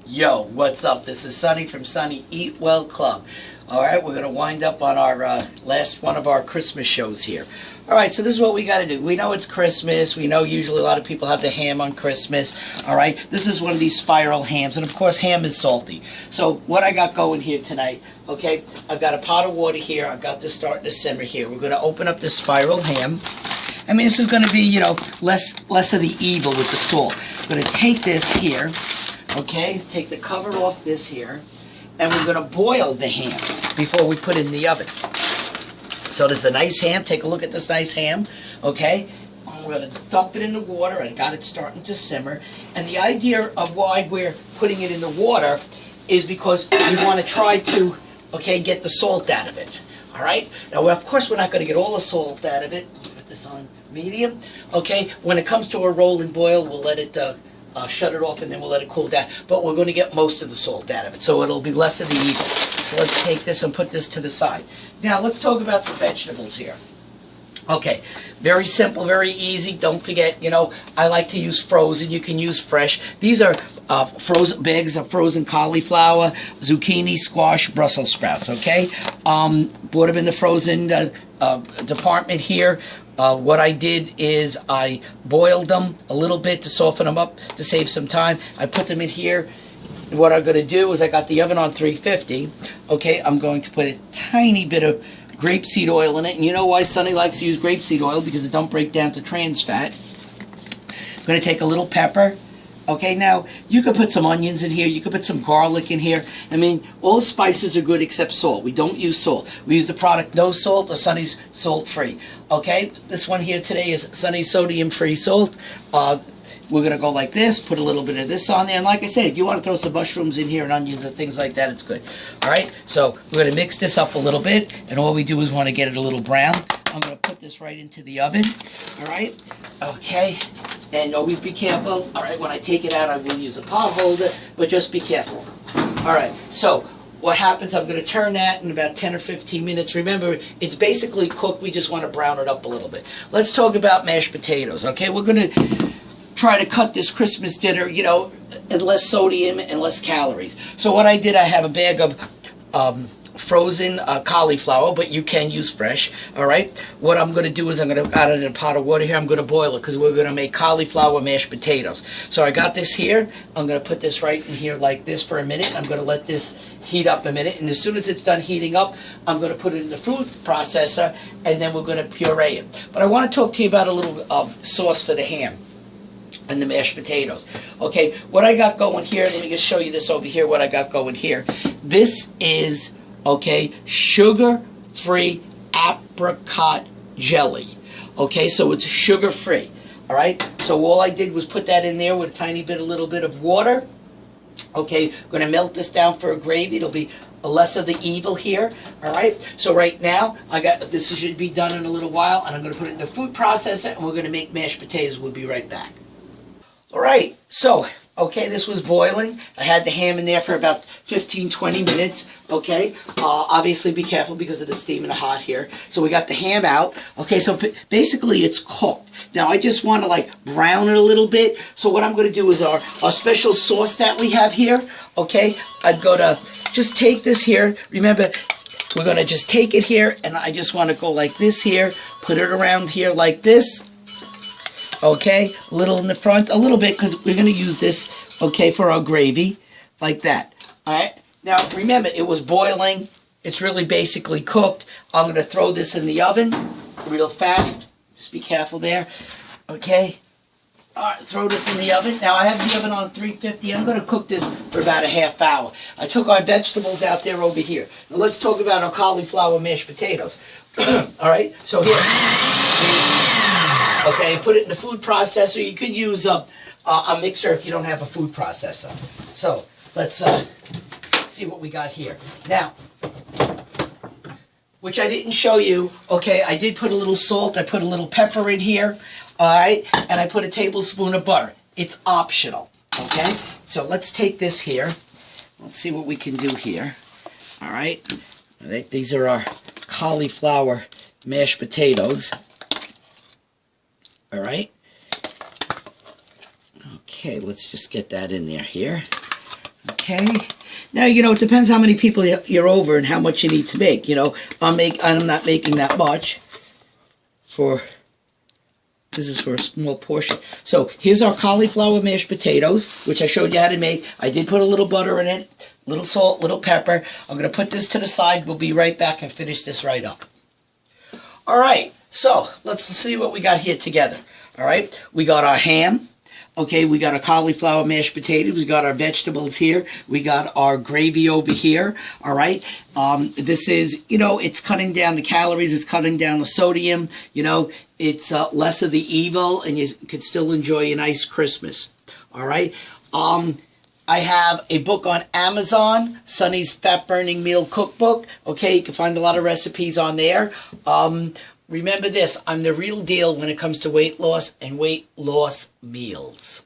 Yo, what's up? This is Sonny from Sonny Eat Well Club. Alright, we're going to wind up on our last one of our Christmas shows here. Alright, so this is what we got to do. We know it's Christmas. We know usually a lot of people have the ham on Christmas. Alright, this is one of these spiral hams. And of course, ham is salty. So what I got going here tonight, okay, I've got a pot of water here. I've got this starting to simmer here. We're going to open up this spiral ham. I mean, this is going to be, you know, less of the evil with the salt. I'm going to take this here. Okay, take the cover off this here, and we're going to boil the ham before we put it in the oven. So there's a nice ham. Take a look at this nice ham, okay? We're going to dump it in the water. I got it starting to simmer. And the idea of why we're putting it in the water is because we want to try to, okay, get the salt out of it, all right? Now, of course, we're not going to get all the salt out of it. Put this on medium, okay? When it comes to a rolling boil, we'll let it shut it off and then we'll let it cool down. But we're going to get most of the salt out of it, so it'll be less of the evil. So let's take this and put this to the side. Now let's talk about some vegetables here. Okay, very simple, very easy. Don't forget, you know, I like to use frozen. You can use fresh. These are frozen bags of frozen cauliflower, zucchini, squash, Brussels sprouts, okay? Bought them in the frozen department here. What I did is I boiled them a little bit to soften them up, to save some time. I put them in here. And what I'm going to do is I got the oven on 350. Okay, I'm going to put a tiny bit of grapeseed oil in it. And you know why Sonny likes to use grapeseed oil? Because it don't break down to trans fat. I'm going to take a little pepper. Okay, now, you could put some onions in here. You could put some garlic in here. I mean, all spices are good except salt. We don't use salt. We use the product no salt or Sonny's salt-free. Okay, this one here today is Sonny's sodium-free salt. We're going to go like this, put a little bit of this on there. And like I said, if you want to throw some mushrooms in here and onions and things like that, it's good. All right, so we're going to mix this up a little bit. And all we do is want to get it a little brown. I'm going to put this right into the oven. All right, okay. And always be careful. All right, when I take it out, I will use a pot holder, but just be careful. All right, so what happens, I'm going to turn that in about 10 or 15 minutes. Remember, it's basically cooked. We just want to brown it up a little bit. Let's talk about mashed potatoes, okay? We're going to try to cut this Christmas dinner, you know, in less sodium and less calories. So what I did, I have a bag of frozen cauliflower, but you can use fresh, all right? What I'm going to do is I'm going to add it in a pot of water here. I'm going to boil it because we're going to make cauliflower mashed potatoes. So I got this here. I'm going to put this right in here like this for a minute. I'm going to let this heat up a minute, and as soon as it's done heating up, I'm going to put it in the food processor, and then we're going to puree it. But I want to talk to you about a little sauce for the ham and the mashed potatoes. Okay, what I got going here, let me just show you this over here, what I got going here. This is, okay, sugar-free apricot jelly. Okay, so it's sugar-free. All right, so all I did was put that in there with a little bit of water. Okay, I'm going to melt this down for a gravy. It'll be less of the evil here. All right, so right now, this should be done in a little while, and I'm going to put it in the food processor, and we're going to make mashed potatoes. We'll be right back. All right, so, okay, this was boiling. I had the ham in there for about 15, 20 minutes, okay? Obviously, be careful because of the steam and the hot here. So we got the ham out. Okay, so basically it's cooked. Now, I just want to, like, brown it a little bit. So what I'm going to do is our special sauce that we have here, okay? I'm going to just take this here. Remember, we're going to just take it here, and I just want to go like this here, put it around here like this. Okay, a little in the front, a little bit, because we're going to use this, okay, for our gravy, like that. All right, now remember, it was boiling. It's really basically cooked. I'm going to throw this in the oven real fast. Just be careful there. Okay, all right, throw this in the oven. Now, I have the oven on 350. I'm going to cook this for about a half hour. I took our vegetables out there over here. Now, let's talk about our cauliflower mashed potatoes. All right, so here. Okay, put it in the food processor. You could use a mixer if you don't have a food processor. So, let's see what we got here. Now, which I didn't show you, okay, I did put a little salt. I put a little pepper in here, all right, and I put a tablespoon of butter. It's optional, okay? So, let's take this here. Let's see what we can do here, all right? These are our cauliflower mashed potatoes. All right. Okay, let's just get that in there here. Okay. Okay. Now, you know, it depends how many people you're over and how much you need to make. You know, I'm not making that much this is for a small portion. So here's our cauliflower mashed potatoes, which I showed you how to make. I did put a little butter in it, little salt, little pepper. I'm going to put this to the side. We'll be right back and finish this right up. All right, so let's see what we got here together. All right, we got our ham. Okay, we got our cauliflower mashed potatoes. We got our vegetables here. We got our gravy over here. All right. This is, you know, it's cutting down the calories. It's cutting down the sodium. You know, it's less of the evil, and you can still enjoy a nice Christmas. All right. I have a book on Amazon, Sonny's Fat Burning Meal Cookbook. Okay, you can find a lot of recipes on there. Remember this, I'm the real deal when it comes to weight loss and weight loss meals.